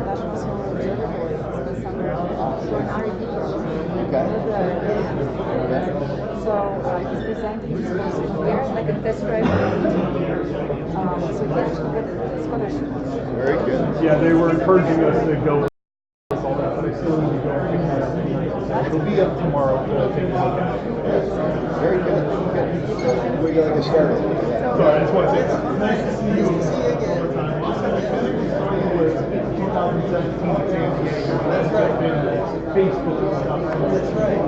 National Solar Observatory this summer for an R&D program. Okay. So he's presenting his concept here, like a test drive. So he actually got a scholarship. Very good. Yeah, they were encouraging us to go with all that, but I still need to go pick that up. It'll be up tomorrow to take a look at it. Very good. We're going to get started. So I just want to say, nice to see you over time. Was 2017 at San Diego. That's right. Facebook and stuff. That's right.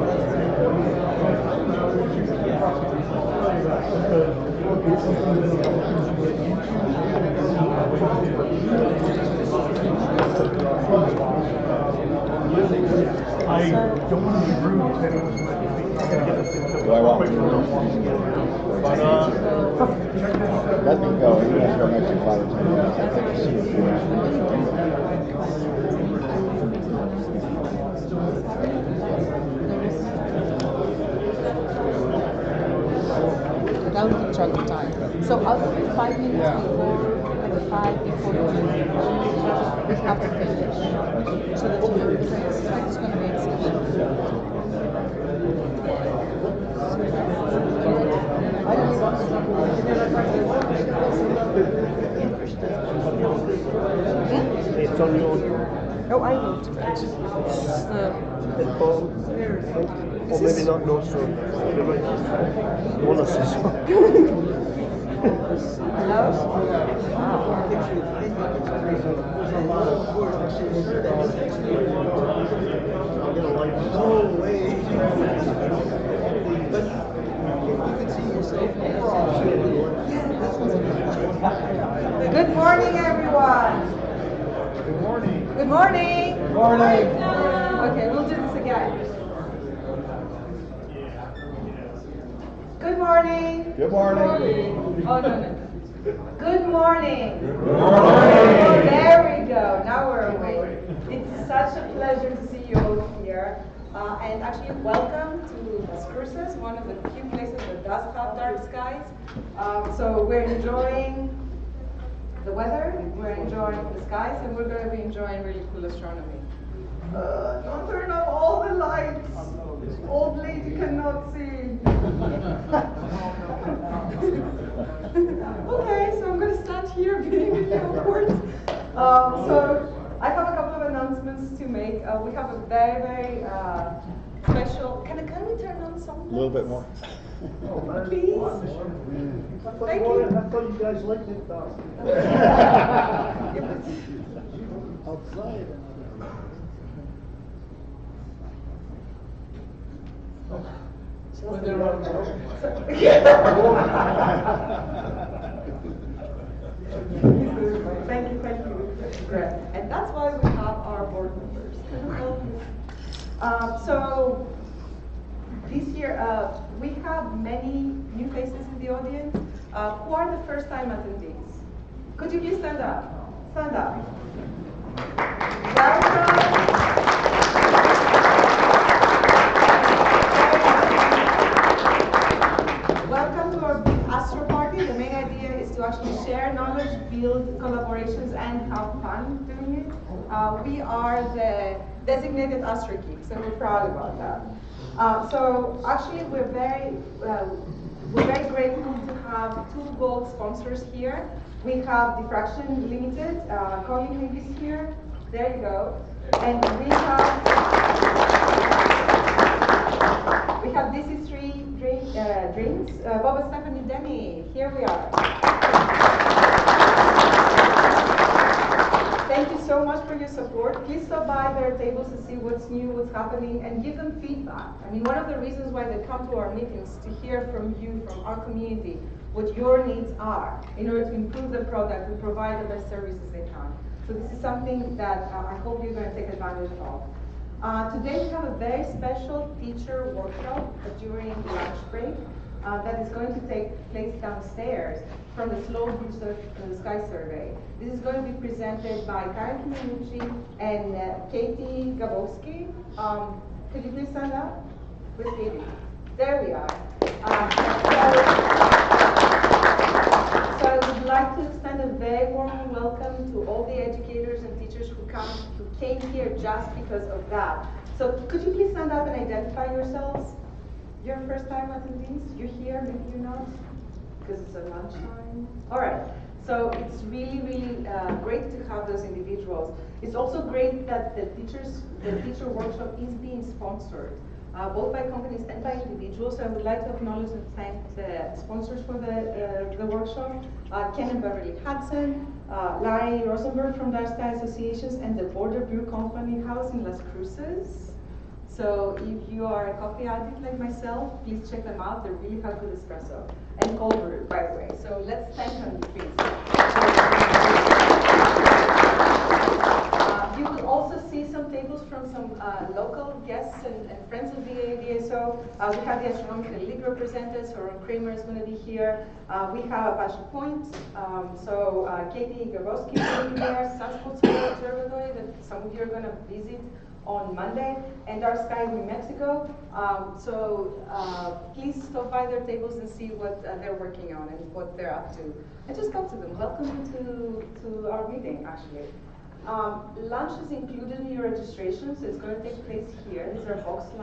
I don't want to be rude to anyone who might be speaking. I'm going to get this thing Do I want? But, Let me go. You guys go next to 5 or 10 minutes. That would keep track of time. So I'll do it 5 minutes before, like 5 before the we have to finish. So that you know, because I suspect it's going to be exceptional. it's on your Oh, I wrote it. or maybe not no so one of us. Hello? Good morning, everyone. Good morning. Good morning. Good morning. Okay, we'll do this again. Good morning. Good morning. Oh, no. Good morning. Good morning. There we go. Now we're awake. It's such a pleasure to see you all here. And actually, welcome to Las Cruces, one of the few places that does have dark skies. So we're enjoying the weather, we're enjoying the skies, and we're going to be enjoying really cool astronomy. Don't turn off all the lights. Old lady cannot see. Okay, so I'm going to stand here being really awkward. So I have a couple of announcements to make. We have a very, very special. Can we turn on some lights? A little bit more. Please. Thank you. I thought you guys liked it though. Outside. Thank you. Great. And that's why we have our board members. So this year we have many new faces in the audience. Who are the first-time attendees? Could you please stand up? Stand up. Welcome to our big Astro Party. The main idea is to actually share knowledge, build collaborations, and have fun doing it. We are the designated Astro Geeks, and we're proud about that. So actually, we're very grateful to have 2 gold sponsors here. We have Diffraction Limited. Colin Lee is here. There you go. And we have DC3 Drinks. Bob and Stephanie Demi. Here we are. Thank you so much for your support. Please stop by their tables to see what's new, what's happening, and give them feedback. I mean, one of the reasons why they come to our meetings is to hear from you, from our community, what your needs are in order to improve the product and provide the best services they can. So this is something that I hope you're going to take advantage of. Today we have a very special teacher workshop during lunch break that is going to take place downstairs from the Slow Blue Sky Survey. This is going to be presented by Karen Kiminucci and Katie Gabowski. Could you please stand up? Where's Katie? There we are. So I would like to extend a very warm welcome to all the educators and teachers who came here just because of that. So could you please stand up and identify yourselves? You're first time attendees? You're here, maybe you're not? Because it's a lunchtime. All right. So it's really, really great to have those individuals. It's also great that the teacher workshop is being sponsored, both by companies and by individuals. So I would like to acknowledge and thank the sponsors for the workshop, Ken and Beverly Hudson, Larry Rosenberg from Dark Associations, and the Border Brew Company House in Las Cruces. So if you are a coffee addict like myself, please check them out. They really have good espresso. And cold brew, by the way. So let's thank them, please. You will also see some tables from some local guests and friends of the ADSO. We have the Astronomical League representatives. Ron Kramer is going to be here. We have Apache Point. Katie Gabowski will be there. Sunspot Observatory that some of you are going to visit on Monday, and Dark Sky in New Mexico. Please stop by their tables and see what they're working on and what they're up to. And just talk to them. Welcome to our meeting, actually. Lunch is included in your registration, so it's going to take place here. These are boxed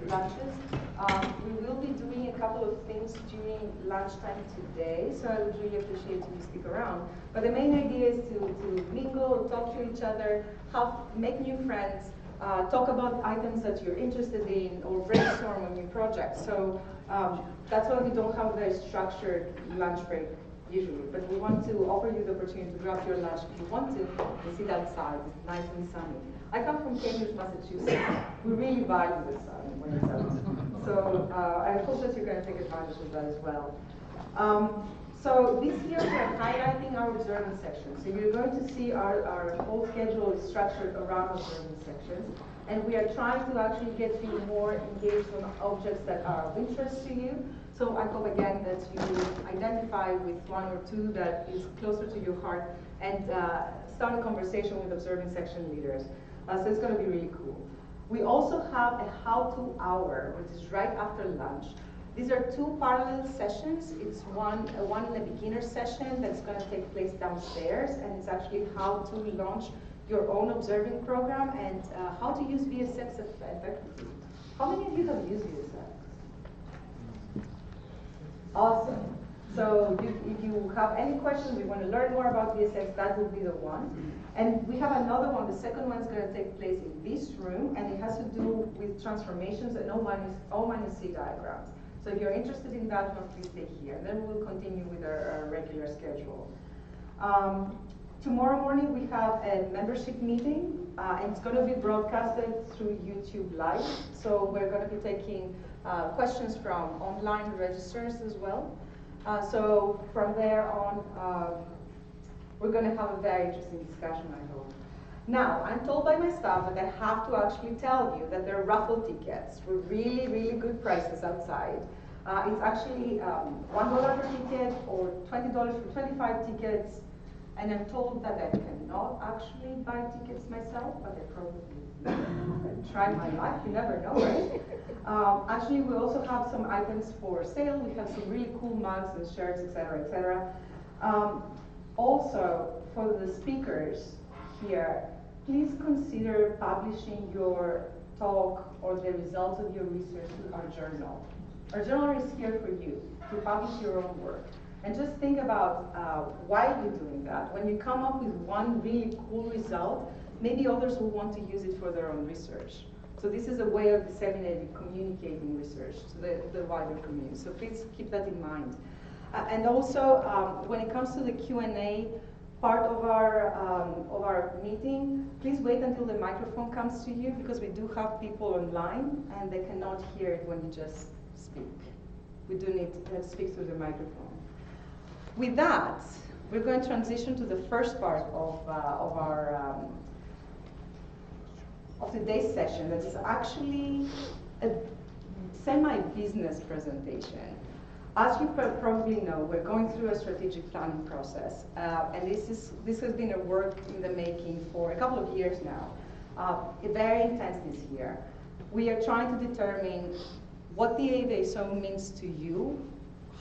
lunches. We will be doing a couple of things during lunchtime today, so I would really appreciate if you stick around. But the main idea is to mingle, talk to each other, make new friends, talk about items that you're interested in, or brainstorm on new projects. So that's why we don't have a very structured lunch break usually, but we want to offer you the opportunity to grab your lunch if you want to and sit outside. It's nice and sunny. I come from Cambridge, Massachusetts. We really value the sun when it's out. So I hope that you're going to take advantage of that as well. So this year we are highlighting our observance section. So you're going to see our whole schedule is structured around observance sections. And we are trying to actually get you more engaged on objects that are of interest to you. So I hope again that you identify with one or two that is closer to your heart and start a conversation with observing section leaders. So it's going to be really cool. We also have a how-to hour, which is right after lunch. These are two parallel sessions. It's one in a beginner session that's going to take place downstairs, and it's actually how to launch your own observing program and how to use VSX effectively. How many of you have used VSX? Awesome. So if you have any questions, you want to learn more about VSX, that would be the one. And we have another one. The second one is going to take place in this room, and it has to do with transformations and O-C diagrams. So if you're interested in that one, please stay here. And then we'll continue with our regular schedule. Tomorrow morning, we have a membership meeting, and it's going to be broadcasted through YouTube Live. So we're going to be taking questions from online registrars as well. So from there on, we're going to have a very interesting discussion, I hope. Now, I'm told by my staff that I have to actually tell you that there are raffle tickets for really, really good prices outside. It's actually $1 per ticket or $20 for 25 tickets. And I'm told that I cannot actually buy tickets myself, but I probably try my luck. You never know, right? Actually, we also have some items for sale. We have some really cool mugs and shirts, etc., etc. Also, for the speakers here, please consider publishing your talk or the results of your research to our journal. Our journal is here for you to publish your own work. And just think about why you're doing that. When you come up with one really cool result, maybe others will want to use it for their own research. So this is a way of disseminating, communicating research to the wider community. So please keep that in mind. And also, when it comes to the Q&A part of our meeting, please wait until the microphone comes to you, because we do have people online and they cannot hear it when you just speak. We do need to speak through the microphone. With that, we're going to transition to the first part of today's session. That is actually a semi-business presentation. As you probably know, we're going through a strategic planning process, and this has been a work in the making for a couple of years now. Very intense this year. We are trying to determine what the AVSO means to you,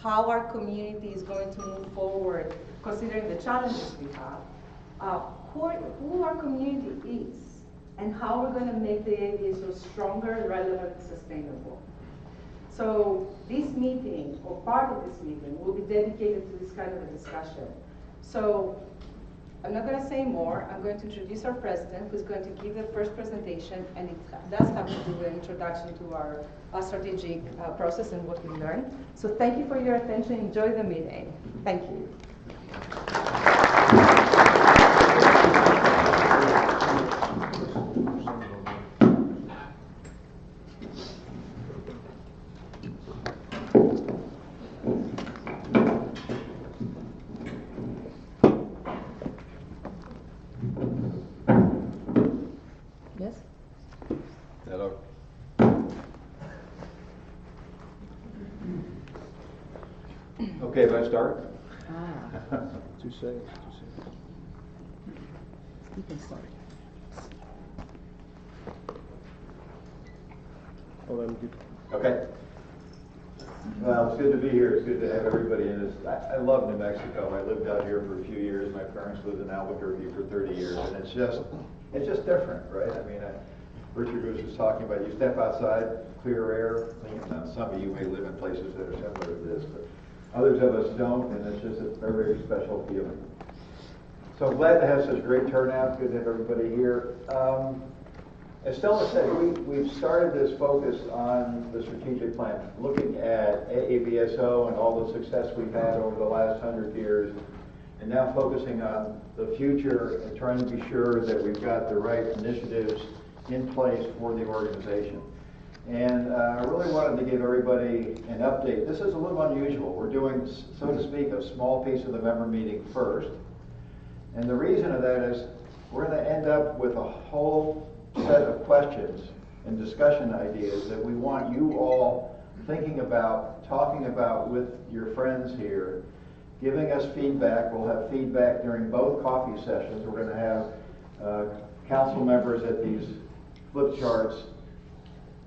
how our community is going to move forward considering the challenges we have, who our community is and how we're going to make the AVSO stronger, relevant, sustainable. So this meeting, or part of this meeting, will be dedicated to this kind of a discussion. So I'm not going to say more. I'm going to introduce our president, who's going to give the first presentation, and it does have to do with an introduction to our strategic process and what we learned. So thank you for your attention. Enjoy the meeting. Thank you. Yes? Hello. Okay, let's start. Two seconds. You can start. Oh, that'll be. Okay. Well, it's good to be here. It's good to have everybody in this. I love New Mexico. I lived out here for a few years. My parents lived in Albuquerque for 30 years, and it's just different, right? I mean, Richard was just talking about, you step outside, clear air. Now, some of you may live in places that are similar to this, but others of us don't, and it's just a very, very special feeling. So I'm glad to have such great turnout. Good to have everybody here. As Stella said, we've started this focus on the strategic plan, looking at AVSO and all the success we've had over the last 100 years, and now focusing on the future and trying to be sure that we've got the right initiatives in place for the organization. And I really wanted to give everybody an update. This is a little unusual. We're doing, so to speak, a small piece of the member meeting first. And the reason of that is we're going to end up with a whole set of questions and discussion ideas that we want you all thinking about, talking about with your friends here, giving us feedback. We'll have feedback during both coffee sessions. We're going to have council members at these flip charts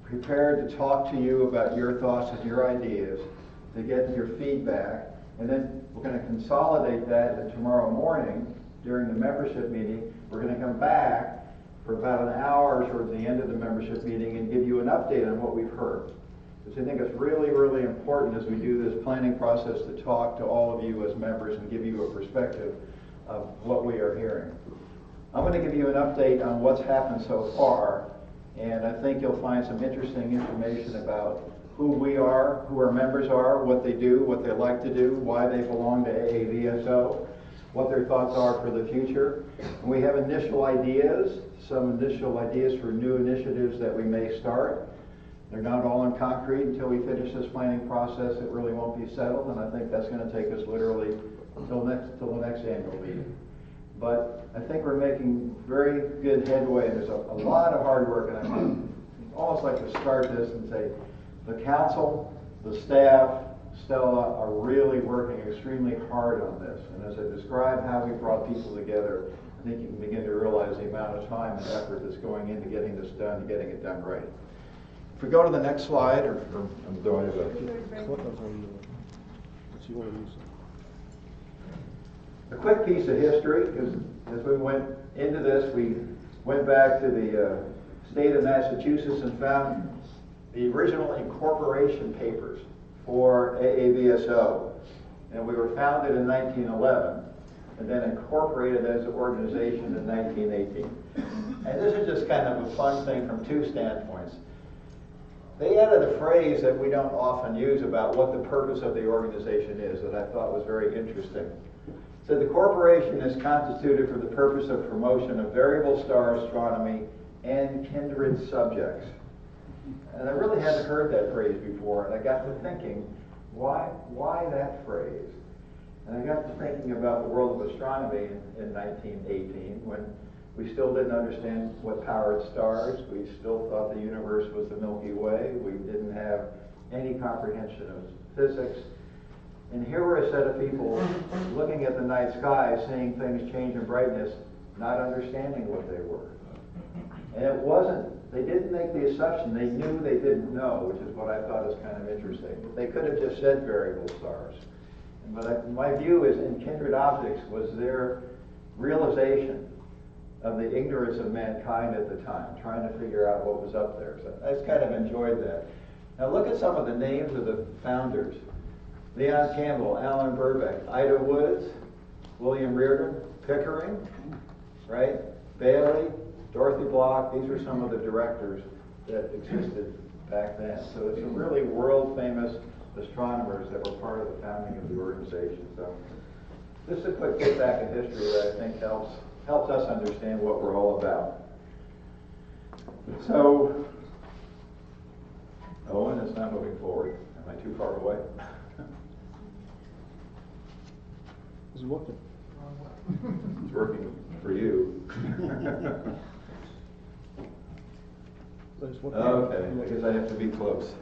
prepared to talk to you about your thoughts and your ideas, to get your feedback, and then we're going to consolidate that, and tomorrow morning during the membership meeting, we're going to come back for about an hour towards the end of the membership meeting and give you an update on what we've heard. Because I think it's really, really important as we do this planning process to talk to all of you as members and give you a perspective of what we are hearing. I'm going to give you an update on what's happened so far, and I think you'll find some interesting information about who we are, who our members are, what they do, what they like to do, why they belong to AAVSO, what their thoughts are for the future. And we have initial ideas, some initial ideas for new initiatives that we may start. They're not all in concrete until we finish this planning process. It really won't be settled, and I think that's going to take us literally till the next annual meeting. But I think we're making very good headway, and there's a lot of hard work, and I'd almost like to start this and say the council, the staff, Stella are really working extremely hard on this. And as I describe how we brought people together, I think you can begin to realize the amount of time and effort that's going into getting this done and getting it done right. If we go to the next slide, or I'm doing it. What you want to use? A quick piece of history, because as we went into this, we went back to the state of Massachusetts and found the original incorporation papers for AAVSO. And we were founded in 1911 and then incorporated as an organization in 1918. And this is just kind of a fun thing from two standpoints. They added a phrase that we don't often use about what the purpose of the organization is that I thought was very interesting. It said the corporation is constituted for the purpose of promotion of variable star astronomy and kindred subjects. And I really hadn't heard that phrase before, and I got to thinking, why that phrase? And I got to thinking about the world of astronomy in 1918, when we still didn't understand what powered stars. We still thought the universe was the Milky Way. We didn't have any comprehension of physics. And here were a set of people looking at the night sky, seeing things change in brightness, not understanding what they were. And it wasn't, they didn't make the assumption, they knew they didn't know, which is what I thought is kind of interesting. They could have just said variable stars. But my view is in kindred objects was their realization of the ignorance of mankind at the time, trying to figure out what was up there. So I just kind of enjoyed that. Now look at some of the names of the founders. Leon Campbell, Alan Burbeck, Ida Woods, William Reardon, Pickering, right? Bailey, Dorothy Block. These are some of the directors that existed back then. So it's some really world famous astronomers that were part of the founding of the organization. So just a quick get back in history that I think helps us understand what we're all about. So, Owen, it's not moving forward. Am I too far away? It's working. It's working for you. Okay, I guess I have to be close.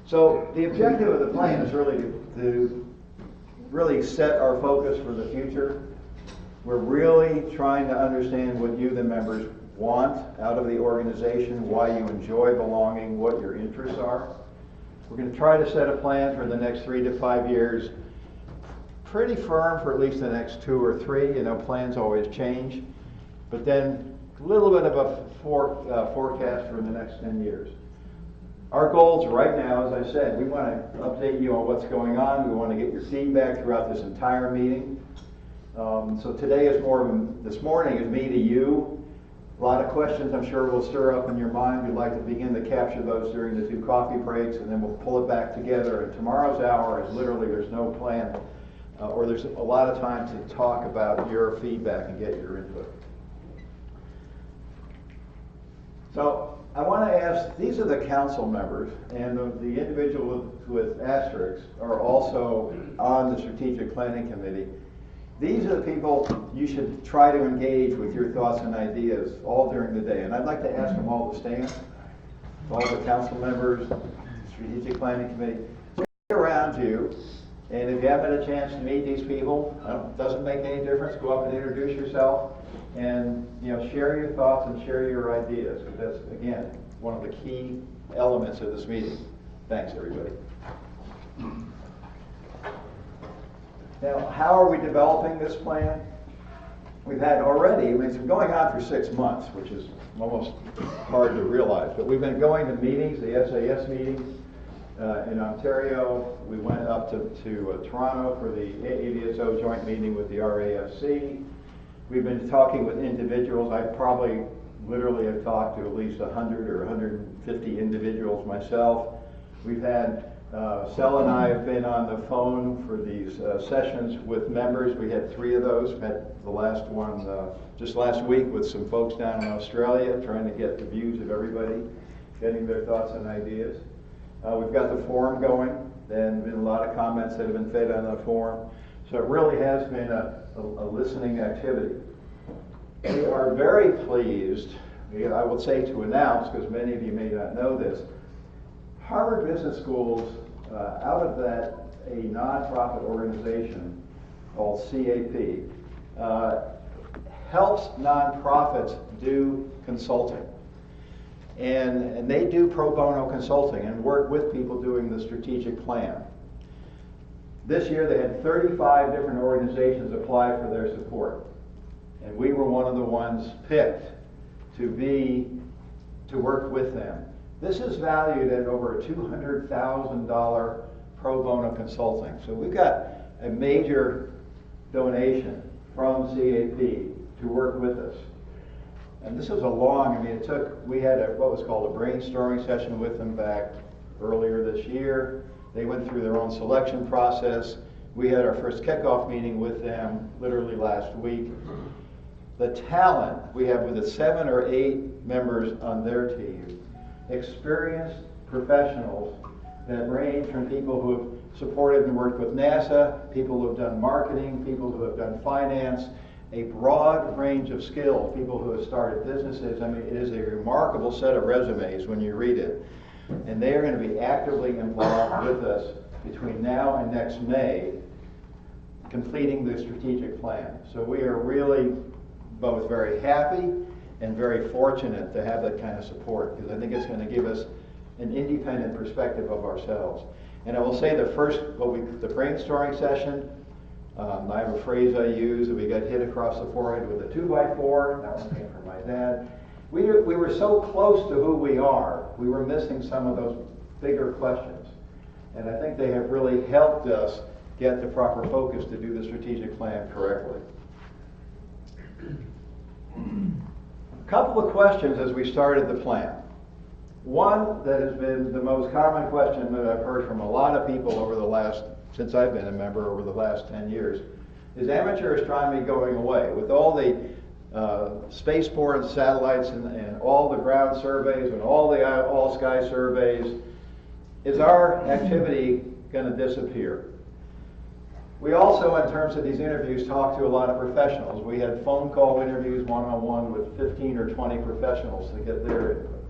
So the objective of the plan is really to really set our focus for the future. We're really trying to understand what you, the members, want out of the organization, why you enjoy belonging, what your interests are. We're going to try to set a plan for the next 3 to 5 years, pretty firm for at least the next 2 or 3. You know, plans always change. But then a little bit of a forecast for the next 10 years. Our goals right now, as I said, we want to update you on what's going on. We want to get your feedback throughout this entire meeting. So today is this morning is me to you. A lot of questions I'm sure will stir up in your mind. We'd like to begin to capture those during the 2 coffee breaks, and then we'll pull it back together. And tomorrow's hour is literally, there's no plan, or there's a lot of time to talk about your feedback and get your input. So I want to ask, these are the council members, and the individual with asterisks are also on the strategic planning committee. These are the people you should try to engage with your thoughts and ideas all during the day. And I'd like to ask them all to stand, all the council members, strategic planning committee, look around you. And if you haven't had a chance to meet these people, it doesn't make any difference. Go up and introduce yourself, and share your thoughts and share your ideas, because that's, again, one of the key elements of this meeting. Thanks, everybody. Now, how are we developing this plan? We've had already, it's been going on for 6 months, which is almost hard to realize, but we've been going to meetings, the SAS meetings in Ontario. We went up to Toronto for the AVSO joint meeting with the RAFC. We've been talking with individuals. I probably literally have talked to at least 100 or 150 individuals myself. We've had, Sel and I have been on the phone for these sessions with members. We had 3 of those. We had the last one just last week with some folks down in Australia, trying to get the views of everybody, getting their thoughts and ideas. We've got the forum going. There have been a lot of comments that have been fed on the forum. So it really has been a listening activity. We are very pleased, I will say to announce, because many of you may not know this, Harvard Business Schools, out of that, a nonprofit organization called CAP, helps nonprofits do consulting. And they do pro bono consulting and work with people doing the strategic plan. This year they had 35 different organizations apply for their support. And we were one of the ones picked to work with them. This is valued at over $200,000 pro bono consulting. So we've got a major donation from CAP to work with us. And this was a long, we had what was called a brainstorming session with them back earlier this year. They went through their own selection process. We had our first kickoff meeting with them literally last week. The talent we have with the 7 or 8 members on their team, experienced professionals that range from people who have supported and worked with NASA, people who have done marketing, people who have done finance, a broad range of skills, people who have started businesses. It is a remarkable set of resumes when you read it. And they are going to be actively involved with us between now and next May, completing the strategic plan. So we are really both very happy and very fortunate to have that kind of support, because I think it's going to give us an independent perspective of ourselves. And I will say the brainstorming session I have a phrase I use, if we got hit across the forehead with a 2x4, that one came from my dad. We were so close to who we are, we were missing some of those bigger questions. And I think they have really helped us get the proper focus to do the strategic plan correctly. A couple of questions as we started the plan. One that has been the most common question that I've heard from a lot of people since I've been a member over the last 10 years, is amateur astronomy going away? With all the spaceborne satellites and all the ground surveys and all the all-sky surveys, is our activity going to disappear? We also, in terms of these interviews, talked to a lot of professionals. We had phone call interviews one-on-one with 15 or 20 professionals to get their input.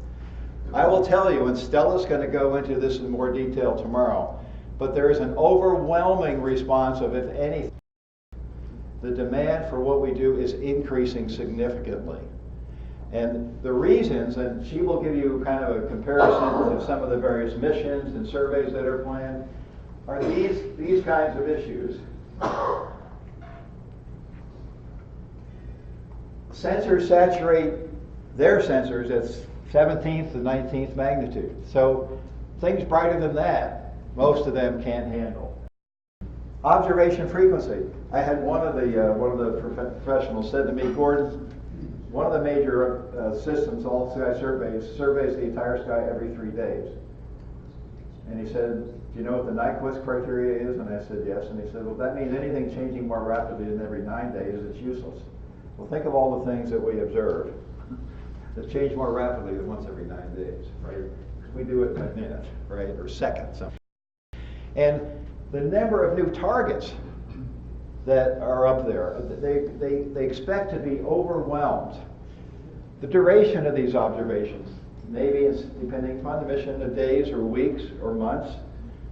I will tell you, and Stella's going to go into this in more detail tomorrow, but there is an overwhelming response of, if anything, the demand for what we do is increasing significantly. And the reasons, and she will give you kind of a comparison to some of the various missions and surveys that are planned, are these kinds of issues. Sensors saturate their sensors at 17th to 19th magnitude. So things brighter than that, most of them can't handle. Observation frequency. I had one of the professionals said to me, Gordon, one of the major systems, all sky surveys the entire sky every 3 days. And he said, do you know what the Nyquist criteria is? And I said, yes. And he said, well, that means anything changing more rapidly than every 9 days, it's useless. Well, think of all the things that we observe that change more rapidly than once every 9 days, right? We do it in a minute, right, or seconds. And the number of new targets that are up there, they expect to be overwhelmed. The duration of these observations, maybe it's depending upon the mission of days or weeks or months,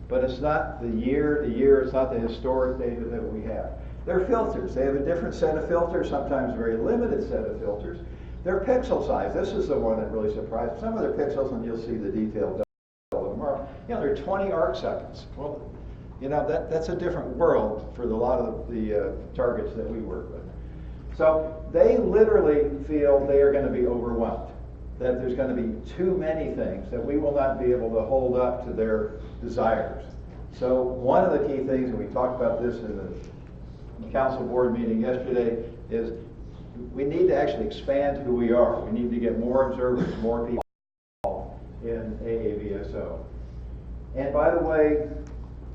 but it's not the year, it's not the historic data that we have. They're filters. They have a different set of filters, sometimes a very limited set of filters. Their pixel size, this is the one that really surprised. Some of their pixels, and you'll see the detail tomorrow, they're 20 arc seconds. Well, that's a different world for a lot of the targets that we work with. So they literally feel they are going to be overwhelmed, that there's going to be too many things, that we will not be able to hold up to their desires. So one of the key things, and we talked about this in the council board meeting yesterday, is we need to actually expand who we are. We need to get more observers, more people in AAVSO. And by the way,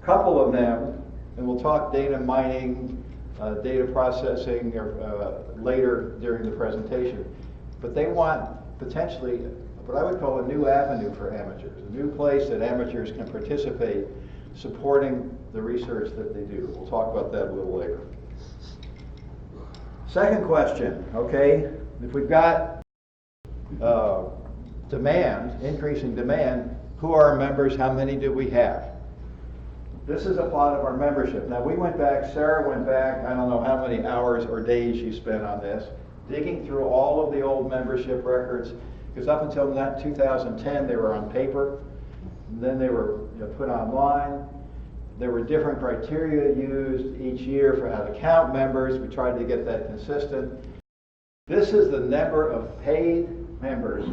a couple of them, and we'll talk data mining, data processing later during the presentation, but they want potentially what I would call a new avenue for amateurs, a new place that amateurs can participate supporting the research that they do. We'll talk about that a little later. Second question, okay, if we've got demand, increasing demand, who are our members, how many do we have? This is a plot of our membership. Now we went back, Sarah went back, I don't know how many hours or days she spent on this, digging through all of the old membership records, because up until 2010 they were on paper, and then they were put online. There were different criteria used each year for how to count members. We tried to get that consistent. This is the number of paid members,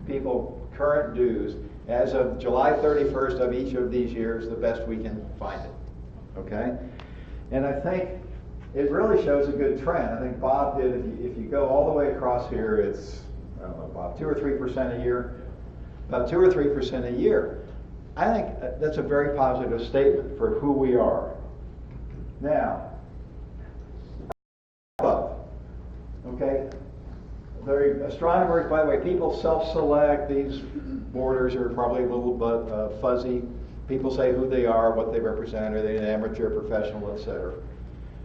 people, current dues, as of July 31st of each of these years, the best we can find it, okay? And I think it really shows a good trend. I think Bob did, if you go all the way across here, it's, I don't know, Bob, 2 or 3% a year, about 2 or 3% a year. I think that's a very positive statement for who we are. Now, okay, the astronomers, by the way, people self-select. These borders are probably a little bit fuzzy. People say who they are, what they represent, are they an amateur, professional, etc.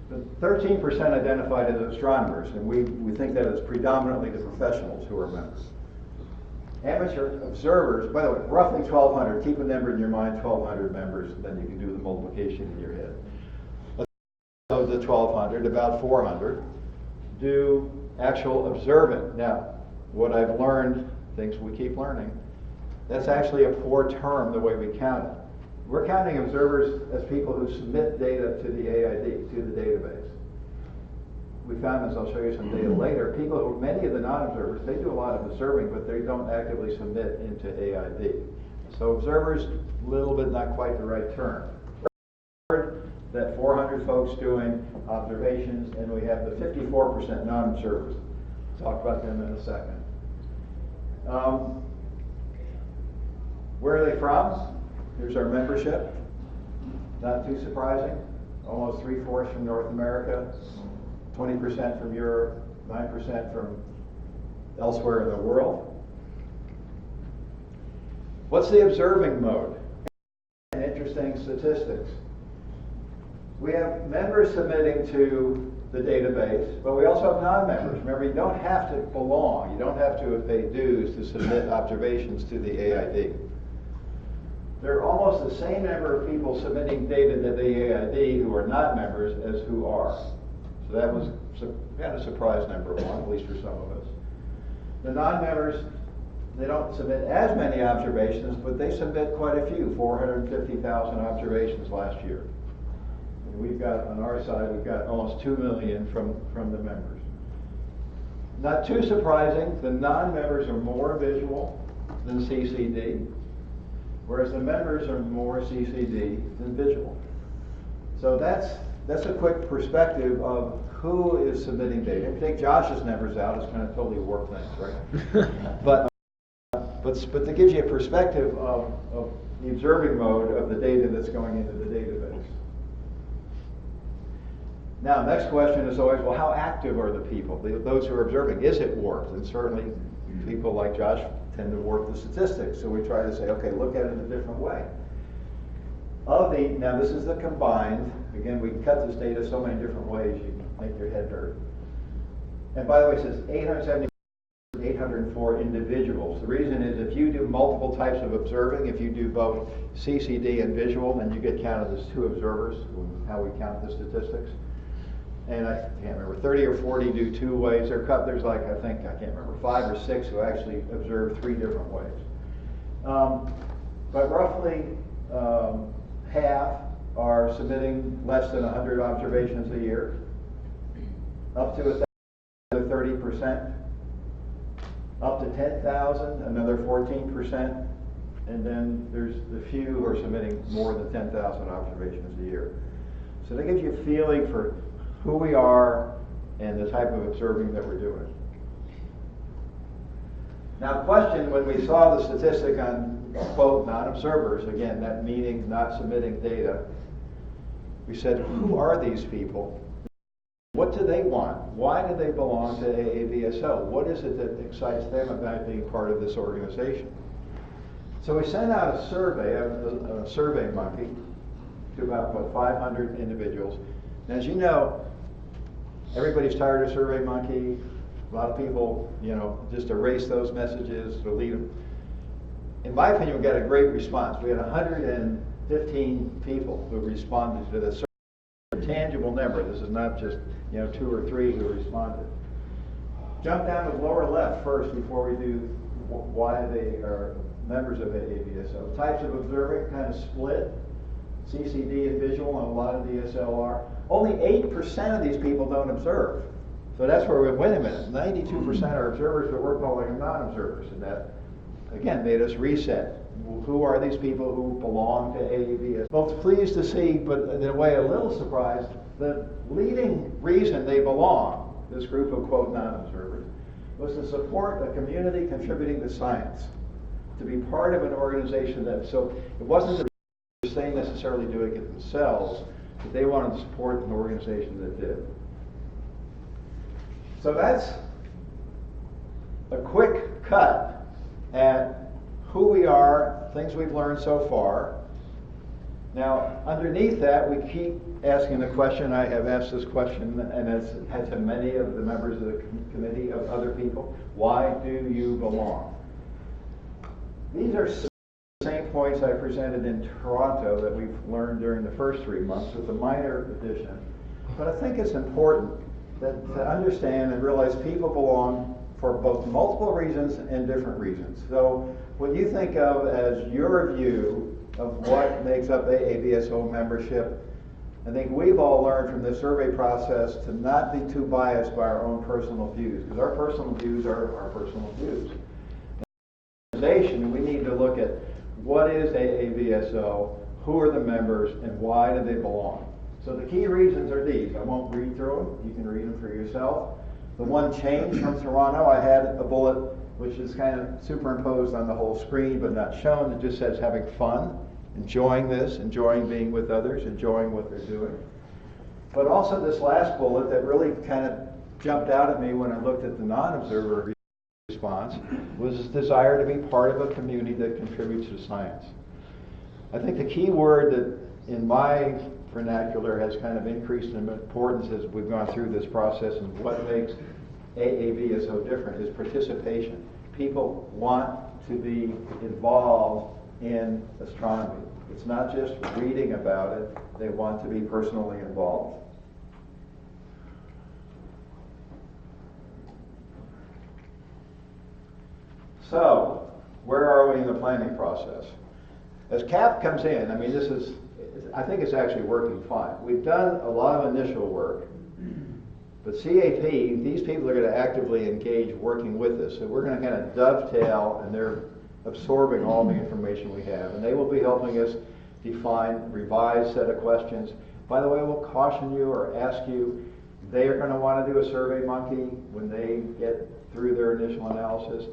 But 13% identified as astronomers, and we think that it's predominantly the professionals who are members. Amateur observers, by the way, roughly 1,200. Keep a number in your mind, 1,200 members, and then you can do the multiplication in your head. Of the 1,200, about 400 do actual observing. Now, what I've learned, things we keep learning, that's actually a poor term the way we count it. We're counting observers as people who submit data to the AID, to the database. We found this, I'll show you some data later, many of the non-observers, they do a lot of observing, but they don't actively submit into AID. So observers, a little bit not quite the right term. That 400 folks doing observations, and we have the 54% non-observers. Talk about them in a second. Where are they from? Here's our membership. Not too surprising. Almost 3/4 from North America, 20% from Europe, 9% from elsewhere in the world. What's the observing mode? Interesting statistics. We have members submitting to the database, but we also have non-members. Remember, you don't have to belong. You don't have to pay dues to submit observations to the AID. There are almost the same number of people submitting data to the AID who are not members as who are. So that was kind of surprise number one, at least for some of us. The non-members, they don't submit as many observations, but they submit quite a few, 450,000 observations last year. And we've got, on our side, we've got almost 2 million from the members. Not too surprising, the non-members are more visual than CCD, whereas the members are more CCD than visual. So that's a quick perspective of who is submitting data. If you take Josh's numbers out, it's going to totally warp things, right? but that gives you a perspective of the observing mode of the data that's going into the database. Now, next question is always, well, how active are the people, those who are observing? Is it warped? And certainly people like Josh tend to warp the statistics. So we try to say, okay, look at it a different way. Now this is the combined, again, we can cut this data so many different ways, you can make your head hurt. And by the way, it says 804 individuals. The reason is if you do multiple types of observing, if you do both CCD and visual, then you get counted as 2 observers, how we count the statistics. And I can't remember, 30 or 40 do 2 ways. There's like, I can't remember, 5 or 6 who actually observe 3 different ways. But roughly half are submitting less than 100 observations a year, up to 30%, up to 10,000, another 14%, and then there's the few who are submitting more than 10,000 observations a year. So that gives you a feeling for who we are and the type of observing that we're doing. Now, question, when we saw the statistic on, quote, non-observers, again, that meaning not submitting data, we said, who are these people? What do they want? Why do they belong to AAVSO? What is it that excites them about being part of this organization? So we sent out a survey, a survey monkey, to about, 500 individuals. And as you know, everybody's tired of SurveyMonkey. A lot of people, just erase those messages, delete them. In my opinion, we got a great response. We had 115 people who responded to this survey. A tangible number. This is not just 2 or 3 who responded. Jump down to the lower left first before we do why they are members of AAVSO. Types of observing kind of split. CCD and visual, and a lot of DSLR. Only 8% of these people don't observe. So that's where we went, wait a minute, 92% are observers, but we're calling them non-observers. And that, again, made us reset. Who are these people who belong to AAVSO? Well, pleased to see, but in a way a little surprised, the leading reason they belong, this group of, quote, non-observers, was to support a community contributing to science, to be part of an organization that, so it wasn't that they necessarily doing it themselves, but they wanted to support an organization that did. So that's a quick cut at who we are, things we've learned so far. Now, underneath that, we keep asking the question, I have asked this question, and it's had to many of the members of the committee, of other people, why do you belong? These are same points I presented in Toronto that we've learned during the first 3 months with a minor addition. But I think it's important that to understand and realize people belong for both multiple reasons and different reasons. So what you think of as your view of what makes up AAVSO membership. I think we've all learned from this survey process to not be too biased by our own personal views, because our personal views are our personal views. We need to look at what is AAVSO, who are the members, and why do they belong. So the key reasons are these. I won't read through them. You can read them for yourself. The one change from Toronto, I had a bullet which is kind of superimposed on the whole screen but not shown. It just says having fun, enjoying this, enjoying being with others, enjoying what they're doing. But also this last bullet that really kind of jumped out at me when I looked at the non-observer response was this desire to be part of a community that contributes to science. I think the key word that in my vernacular has kind of increased in importance as we've gone through this process and what makes AAV so different is participation. People want to be involved in astronomy. It's not just reading about it, they want to be personally involved. So, where are we in the planning process? As CAP comes in, I mean, I think it's actually working fine. We've done a lot of initial work, but CAP, these people are going to actively engage working with us. So we're going to kind of dovetail, and they're absorbing all the information we have, and they will be helping us define revised set of questions. By the way, we'll caution you or ask you, they are going to want to do a survey monkey when they get through their initial analysis.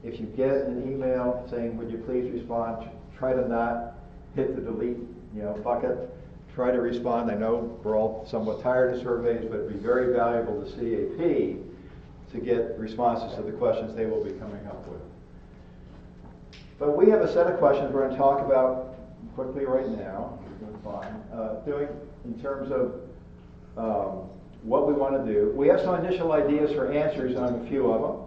If you get an email saying, would you please respond, try to not hit the delete bucket. Try to respond. I know we're all somewhat tired of surveys, but it'd be very valuable to CAP to get responses to the questions they will be coming up with. But we have a set of questions we're going to talk about quickly right now. Doing in terms of what we want to do. We have some initial ideas for answers on a few of them.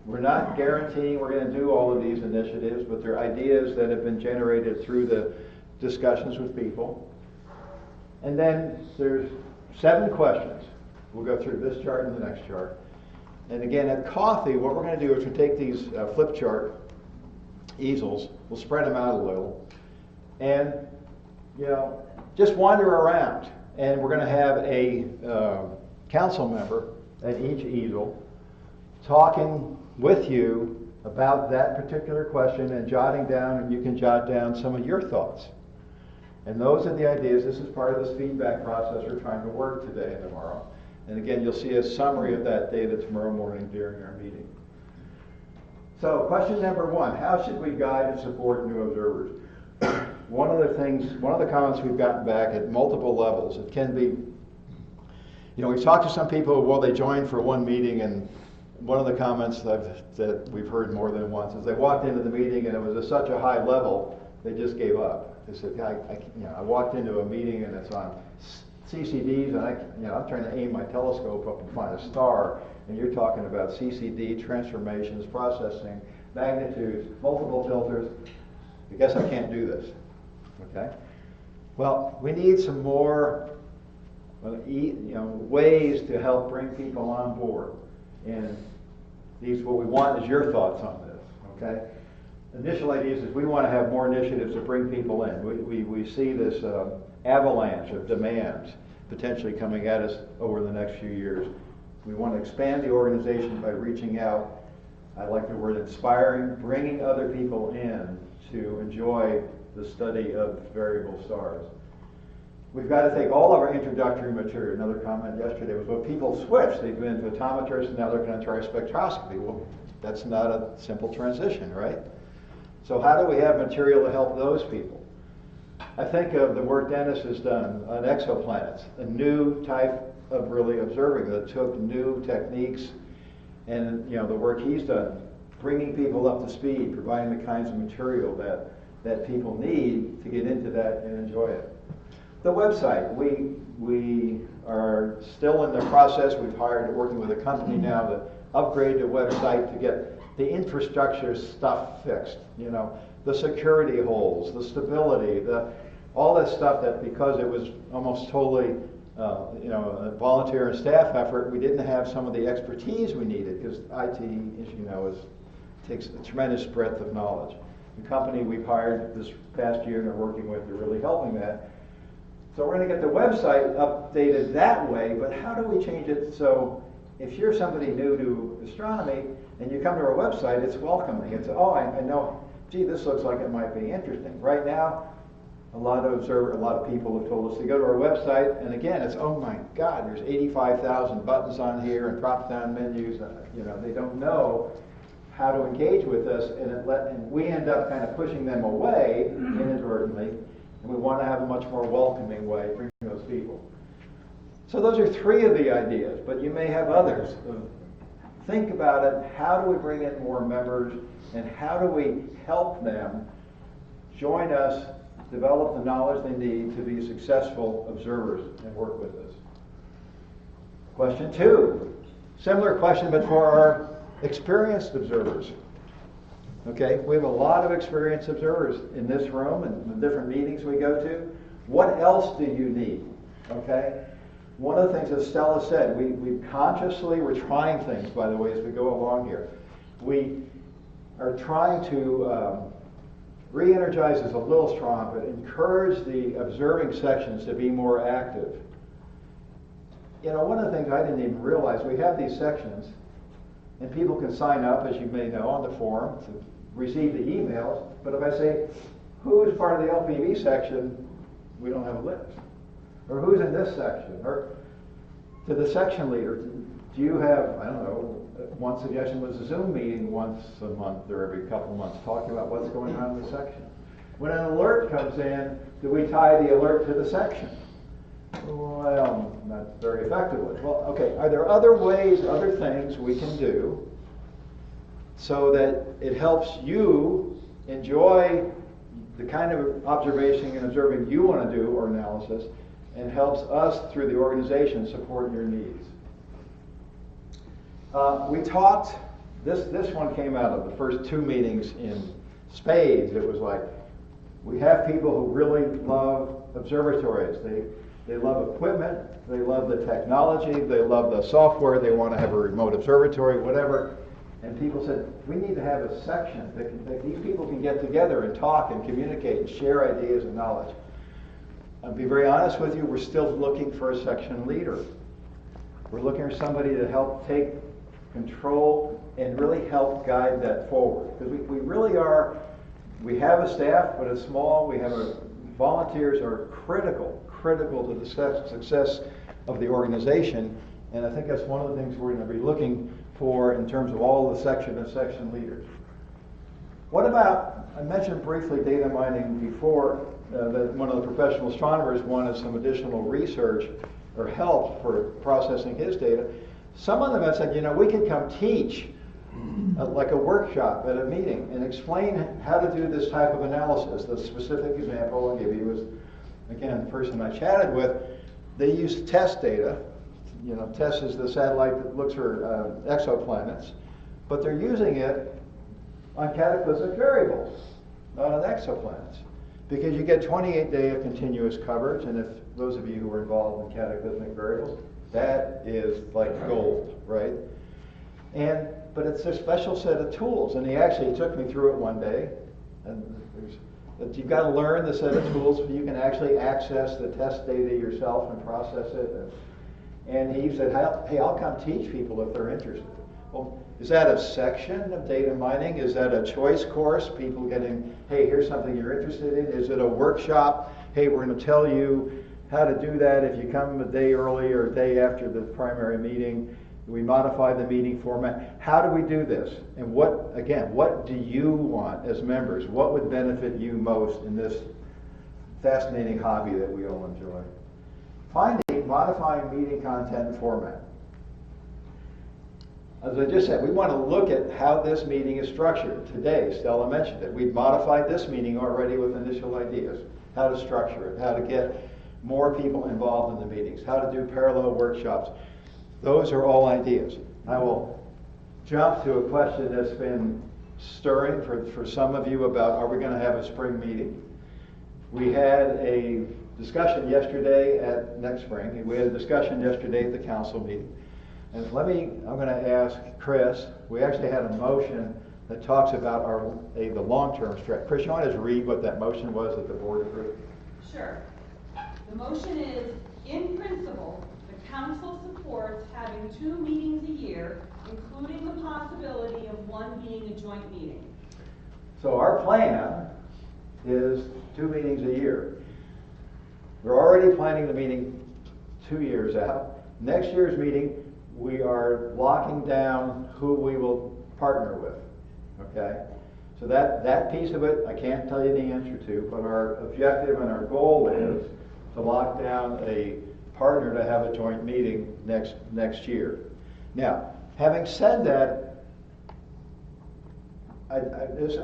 We're not guaranteeing we're going to do all of these initiatives, but they're ideas that have been generated through the discussions with people. And then there's 7 questions. We'll go through this chart and the next chart. And again, at coffee, what we're going to do is we'll take these flip chart easels, we'll spread them out a little, and just wander around. And we're going to have a council member at each easel talking with you about that particular question and jotting down, and you can jot down some of your thoughts. And those are the ideas. This is part of this feedback process we're trying to work today and tomorrow. And again, you'll see a summary of that data tomorrow morning during our meeting. So question number 1, how should we guide and support new observers? One of the comments we've gotten back at multiple levels, it can be, we've talked to some people, well, they joined for one meeting, and one of the comments that we've heard more than once is they walked into the meeting and it was at such a high level, they just gave up. They said, I walked into a meeting and it's on CCDs, and I'm trying to aim my telescope up and find a star, and you're talking about CCD transformations, processing, magnitudes, multiple filters. I guess I can't do this. Okay? Well, we need some more ways to help bring people on board. And what we want is your thoughts on this. Okay? Initial ideas is we want to have more initiatives to bring people in. We see this avalanche of demands potentially coming at us over the next few years. We want to expand the organization by reaching out. I like the word inspiring, bringing other people in to enjoy the study of variable stars. We've got to take all of our introductory material. Another comment yesterday was, well, people switch. They've been to optometrists and now they're going to try spectroscopy. Well, that's not a simple transition, right? So how do we have material to help those people? I think of the work Dennis has done on exoplanets, a new type of really observing that took new techniques, and the work he's done, bringing people up to speed, providing the kinds of material that people need to get into that and enjoy it. The website, we are still in the process. We've working with a company now to upgrade the website to get the infrastructure stuff fixed, the security holes, the stability, all that stuff that because it was almost totally a volunteer and staff effort, we didn't have some of the expertise we needed because IT, as you know, takes a tremendous breadth of knowledge. the company we've hired this past year and are working with, they're really helping that. So we're going to get the website updated that way, but how do we change it so if you're somebody new to astronomy and you come to our website, it's welcoming. It's, oh, I know, gee, this looks like it might be interesting. Right now, a lot of people have told us to go to our website, and again, it's, oh my God, there's 85,000 buttons on here and drop-down menus. They don't know how to engage with us, and we end up kind of pushing them away inadvertently, and we want to have a much more welcoming way of bringing those people. So those are three of the ideas, but you may have others. Think about it. How do we bring in more members, and how do we help them join us, develop the knowledge they need to be successful observers and work with us? Question 2. Similar question, but for our experienced observers. Okay, we have a lot of experienced observers in this room and the different meetings we go to. What else do you need? Okay, one of the things that Stella said, we're trying things, by the way, as we go along here. We are trying to re-energize is a little strong, but encourage the observing sections to be more active. One of the things I didn't even realize, we have these sections, and people can sign up, as you may know, on the forum to receive the emails. But if I say, who's part of the LPV section, we don't have a list. Or who's in this section? Or to the section leader, do you have, I don't know, one suggestion was a Zoom meeting once a month or every couple of months talking about what's going on in the section. When an alert comes in, do we tie the alert to the section? Well, not very effectively. Well, okay, are there other ways, other things we can do so that it helps you enjoy the kind of observation and observing you want to do or analysis, and helps us through the organization support your needs? We talked, this one came out of the first 2 meetings in spades. It was like, we have people who really love observatories. They love equipment, they love the technology, they love the software, they want to have a remote observatory, whatever. And people said, we need to have a section that these people can get together and talk and communicate and share ideas and knowledge. I'll be very honest with you, we're still looking for a section leader. We're looking for somebody to help take control and really help guide that forward. Because we really are, we have a staff, but it's small. We have volunteers are critical to the success of the organization. And I think that's one of the things we're going to be looking for in terms of all the section and section leaders. What about, I mentioned briefly data mining before, that one of the professional astronomers wanted some additional research or help for processing his data. Some of them have said, we could come teach like a workshop at a meeting and explain how to do this type of analysis. The specific example I'll give you is, again, the person I chatted with, they use TESS data. TESS is the satellite that looks for exoplanets, but they're using it on cataclysmic variables, not on exoplanets, because you get 28 days of continuous coverage, and if those of you who are involved in cataclysmic variables, that is like gold, right? But it's a special set of tools, and he actually took me through it one day, and you've got to learn the set of tools so you can actually access the test data yourself and process it. And he said, hey, I'll come teach people if they're interested. Well, is that a section of data mining? Is that a choice course? People getting, hey, here's something you're interested in. Is it a workshop? Hey, we're going to tell you how to do that if you come a day early or a day after the primary meeting. We modify the meeting format. How do we do this? And what do you want as members? What would benefit you most in this fascinating hobby that we all enjoy? Finding, modifying meeting content and format. As I just said, we want to look at how this meeting is structured. Today, Stella mentioned it. We've modified this meeting already with initial ideas. How to structure it, how to get more people involved in the meetings, how to do parallel workshops. Those are all ideas. I will jump to a question that's been stirring for some of you about, are we going to have a spring meeting? We had a discussion yesterday at next spring. We had a discussion yesterday at the council meeting. And I'm going to ask Chris, we actually had a motion that talks about the long-term strategy. Chris, you want to just read what that motion was that the board approved? Sure. The motion is, in principle, the council supports having 2 meetings a year, including the possibility of one being a joint meeting. So our plan is 2 meetings a year. We're already planning the meeting 2 years out. Next year's meeting, we are locking down who we will partner with, okay? So that piece of it, I can't tell you the answer to, but our objective and our goal is to lock down a partner to have a joint meeting next year. Now, having said that, I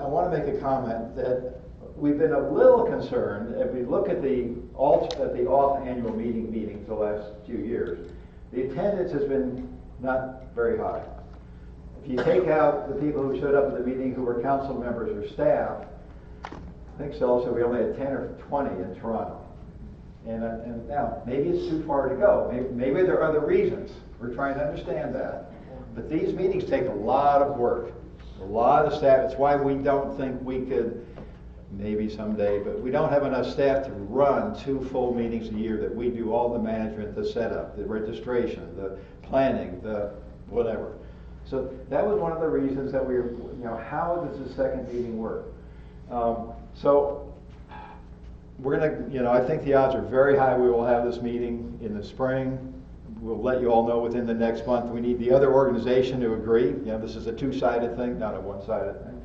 want to make a comment that we've been a little concerned. If we look at the off-annual meetings the last few years, the attendance has been not very high. If you take out the people who showed up at the meeting who were council members or staff, I think Stella said we only had 10 or 20 in Toronto. And now, maybe it's too far to go. Maybe there are other reasons. We're trying to understand that. But these meetings take a lot of work, a lot of staff. It's why we don't think we could, maybe someday, but we don't have enough staff to run 2 full meetings a year that we do all the management, the setup, the registration, the planning, the whatever. So that was one of the reasons that we were, how does the second meeting work? So we're going to, I think the odds are very high we will have this meeting in the spring. We'll let you all know within the next month. We need the other organization to agree. This is a 2-sided thing, not a 1-sided thing.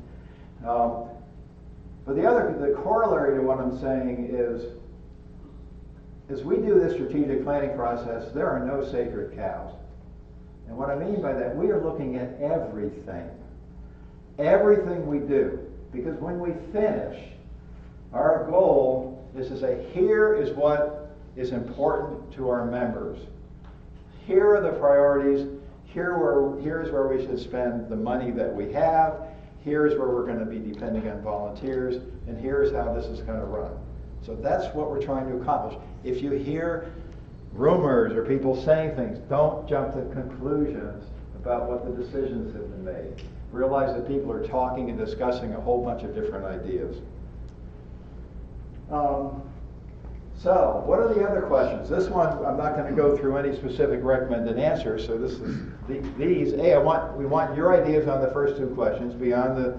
But the corollary to what I'm saying is, as we do this strategic planning process, there are no sacred cows. And what I mean by that, we are looking at everything we do. Because when we finish, our goal is to say, here is what is important to our members. Here are the priorities. Here's where we should spend the money that we have. Here's where we're going to be depending on volunteers. And here's how this is going to run. So that's what we're trying to accomplish. If you hear rumors or people saying things, don't jump to conclusions about what the decisions have been made. Realize that people are talking and discussing a whole bunch of different ideas. So, what are the other questions? This one, I'm not going to go through any specific recommended answers, so this is these. We want your ideas on the first 2 questions beyond the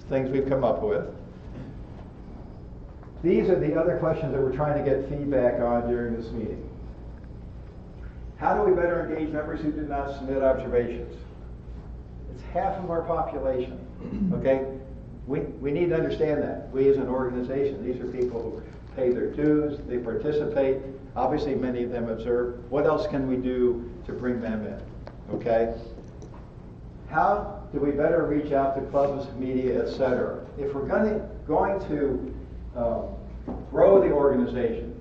things we've come up with. These are the other questions that we're trying to get feedback on during this meeting. How do we better engage members who did not submit observations? It's half of our population, okay? We need to understand that. We as an organization, these are people who pay their dues, they participate. Obviously, many of them observe. What else can we do to bring them in, okay? How do we better reach out to clubs, media, etc.? If we're going to grow the organization,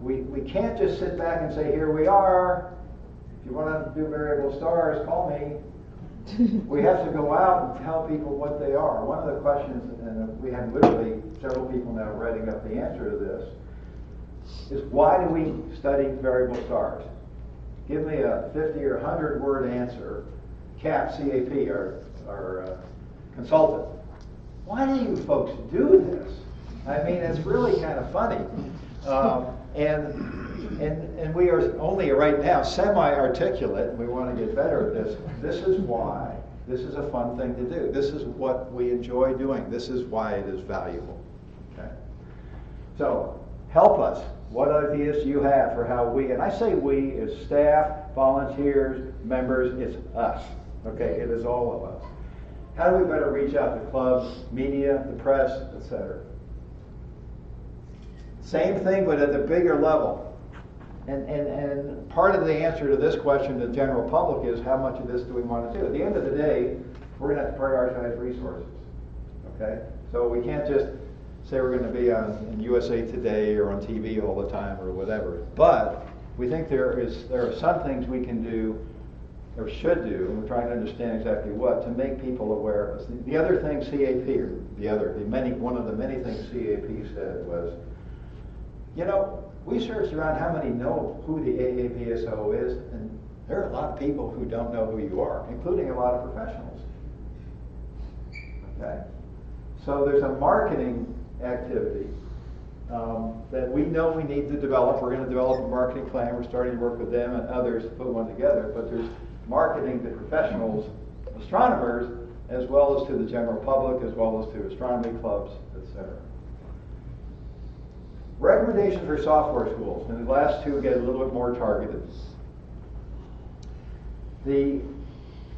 we can't just sit back and say, here we are. If you want to do variable stars, call me. We have to go out and tell people what they are. One of the questions, and we have literally several people now writing up the answer to this, is why do we study variable stars? Give me a 50 or 100 word answer. CAP, our consultant. Why do you folks do this? I mean, it's really kind of funny. And we are only right now semi-articulate, and we want to get better at this. This is why. This is a fun thing to do. This is what we enjoy doing. This is why it is valuable. Okay? So, help us. What ideas do you have for how we, and I say we as staff, volunteers, members, it's us. Okay, it is all of us. How do we better reach out to clubs, media, the press, etc.? Same thing, but at the bigger level. And part of the answer to this question to the general public is how much of this do we want to do? At the end of the day, we're going to have to prioritize resources. Okay? So we can't just say we're going to be on USA Today or on TV all the time or whatever. But we think there are some things we can do or should do, and we're trying to understand exactly what, to make people aware of us. The other thing CAP, one of the many things CAP said was, we searched around how many know who the AAPSO is, and there are a lot of people who don't know who you are, including a lot of professionals. Okay? So there's a marketing activity that we know we need to develop. We're going to develop a marketing plan. We're starting to work with them and others to put one together. But there's marketing to professionals, astronomers, as well as to the general public, as well as to astronomy clubs, etc. Recommendations for software schools, and the last two get a little bit more targeted.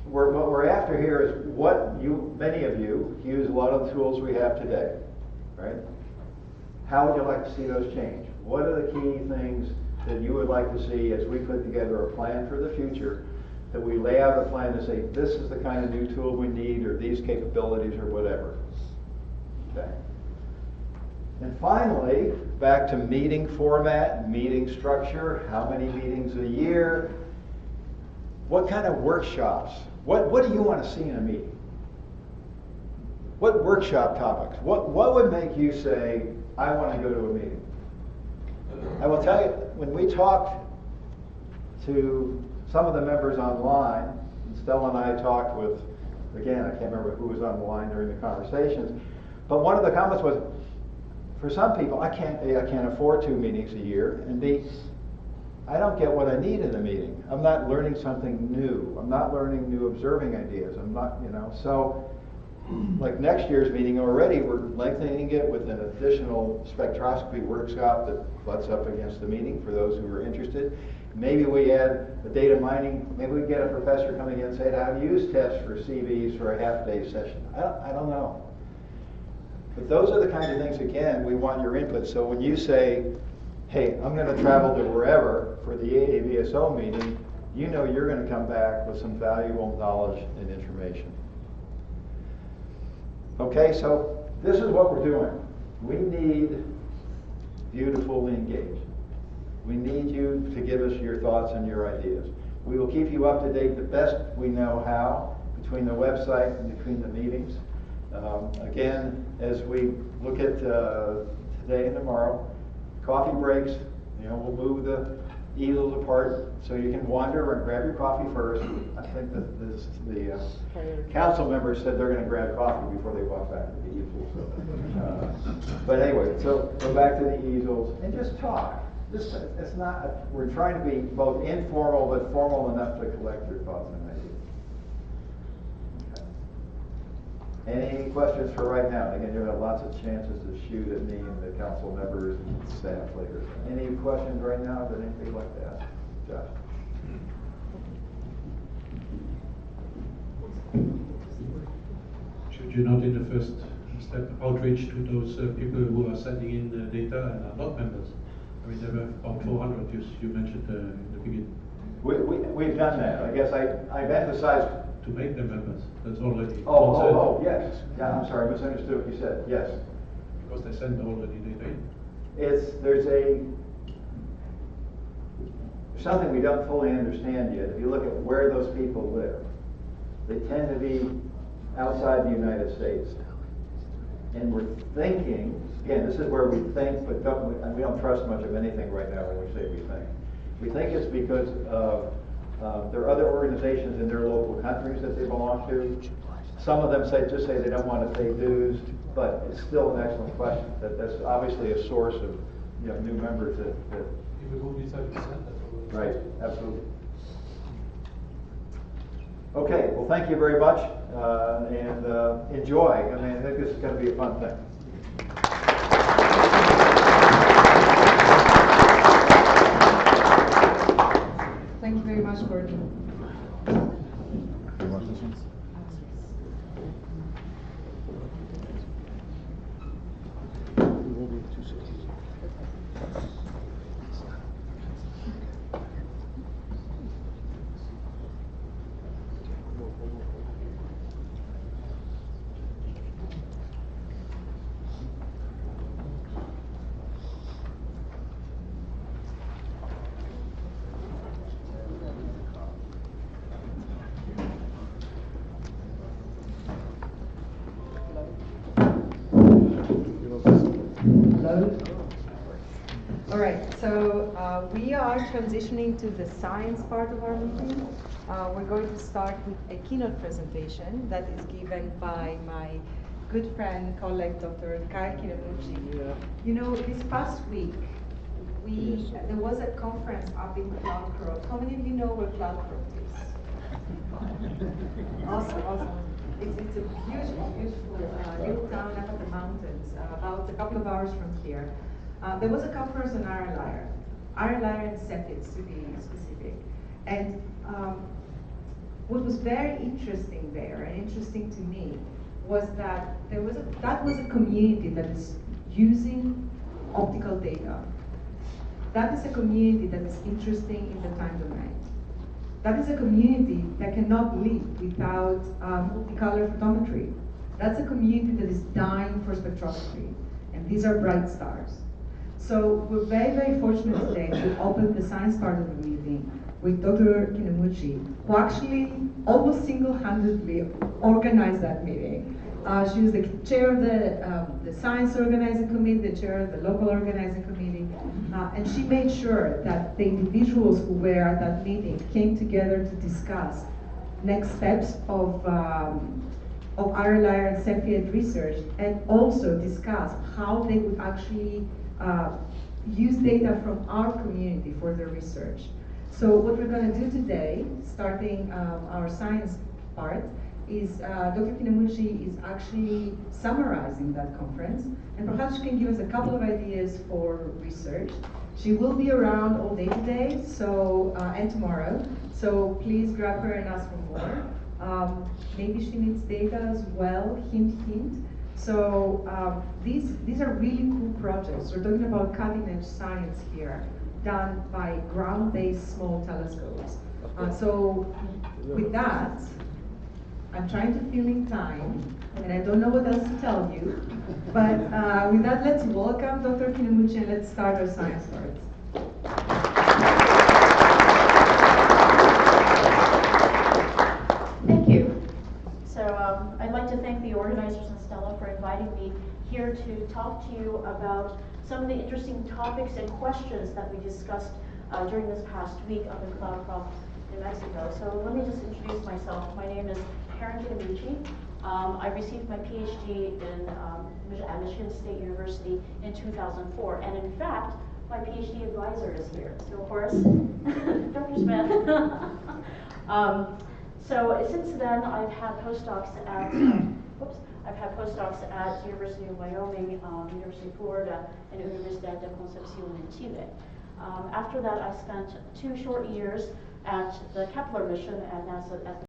What we're after here is what many of you use a lot of the tools we have today, right? How would you like to see those change? What are the key things that you would like to see as we put together a plan for the future, that we lay out a plan to say, this is the kind of new tool we need, or these capabilities, or whatever. Okay. And finally, back to meeting format, meeting structure, how many meetings a year, what kind of workshops, what do you want to see in a meeting? What workshop topics? What would make you say, I want to go to a meeting? I will tell you, when we talked to some of the members online, and Stella and I talked with, again, I can't remember who was on the line during the conversations, but one of the comments was, for some people, I can't afford 2 meetings a year, and B, I don't get what I need in a meeting. I'm not learning something new. I'm not learning new observing ideas. I'm not, so like next year's meeting already, we're lengthening it with an additional spectroscopy workshop that butts up against the meeting for those who are interested. Maybe we add the data mining. Maybe we get a professor coming in and say how to use tests for CVs for a half-day session. I don't know. But those are the kinds of things, again, we want your input. So when you say, hey, I'm going to travel to wherever for the AAVSO meeting, you know you're going to come back with some valuable knowledge and information. Okay, so this is what we're doing. We need you to fully engage. We need you to give us your thoughts and your ideas. We will keep you up to date the best we know how between the website and between the meetings. Again, as we look at today and tomorrow, coffee breaks, we'll move the easels apart so you can wander and grab your coffee first. I think that the council members said they're going to grab coffee before they walk back to the easels. But anyway, so go back to the easels and just talk. It's not. We're trying to be both informal but formal enough to collect your thoughts and ideas. Any questions for right now? Again, you have lots of chances to shoot at me and the council members and staff later. Any questions right now that anybody would like to ask? Josh? Should you not, in the first step, outreach to those people who are sending in the data and are not members? I mean, there were about 400 you mentioned in the beginning. We've done that. I guess I've emphasized to make them members. That's already. Oh, yes. Yeah, I'm sorry, I misunderstood what you said. Yes. Because they send already data in. There's something we don't fully understand yet. If you look at where those people live, they tend to be outside the United States. And we're thinking, again, this is where we think, but we don't trust much of anything right now when we say we think. We think it's because of there are other organizations in their local countries that they belong to. Some of them just say they don't want to pay dues, but it's still an excellent question. That's obviously a source of new members that If it will be 7%, that's all. right, absolutely. Okay, well, thank you very much, and enjoy. I mean, I think this is going to be a fun thing. Thank you very much, Gordon. You want this one? All right, so we are transitioning to the science part of our meeting. We're going to start with a keynote presentation that is given by my good friend, colleague, Dr. Kyle Kinamuchi. You know, this past week, there was a conference up in Cloudcroft. How many of you know where Cloudcroft is? Awesome. It's a beautiful little town up in the mountains, about a couple of hours from here. There was a conference on RLIR and CEPIDS to be specific. And what was very interesting there, and interesting to me, was that that was a community that is using optical data. That is a community that is interesting in the time domain. That is a community that cannot live without multicolor photometry. That's a community that is dying for spectroscopy, and these are bright stars. So we're very fortunate today to open the science part of the meeting with Dr. Kinamuchi, who actually almost single-handedly organized that meeting. She was the chair of the science organizing committee, the chair of the local organizing committee, and she made sure that the individuals who were at that meeting came together to discuss next steps of RLIR and CEPID research, and also discuss how they would actually use data from our community for their research. So what we're going to do today, starting our science part, is Dr. Kinamuchi is actually summarizing that conference, and perhaps she can give us a couple of ideas for research. She will be around all day today, so and tomorrow, so please grab her and ask for more. Maybe she needs data as well, hint. So these are really cool projects. We're talking about cutting-edge science here, done by ground-based small telescopes. So with that, I'm trying to fill in time, and I don't know what else to tell you. But with that, let's welcome Dr. Kinamuchi, and let's start our science part. Thank you. So I'd like to thank the organizers and Stella for inviting me here to talk to you about some of the interesting topics and questions that we discussed during this past week up in Cloudcroft, New Mexico. So let me just introduce myself. My name is Karen Kinamuchi. I received my PhD at Michigan State University in 2004, and in fact, my PhD advisor is here. So Horace, Dr. Smith. So since then, I've had postdocs at University of Wyoming, University of Florida, and Universidad de Concepción in Chile. After that, I spent 2 short years at the Kepler mission at NASA at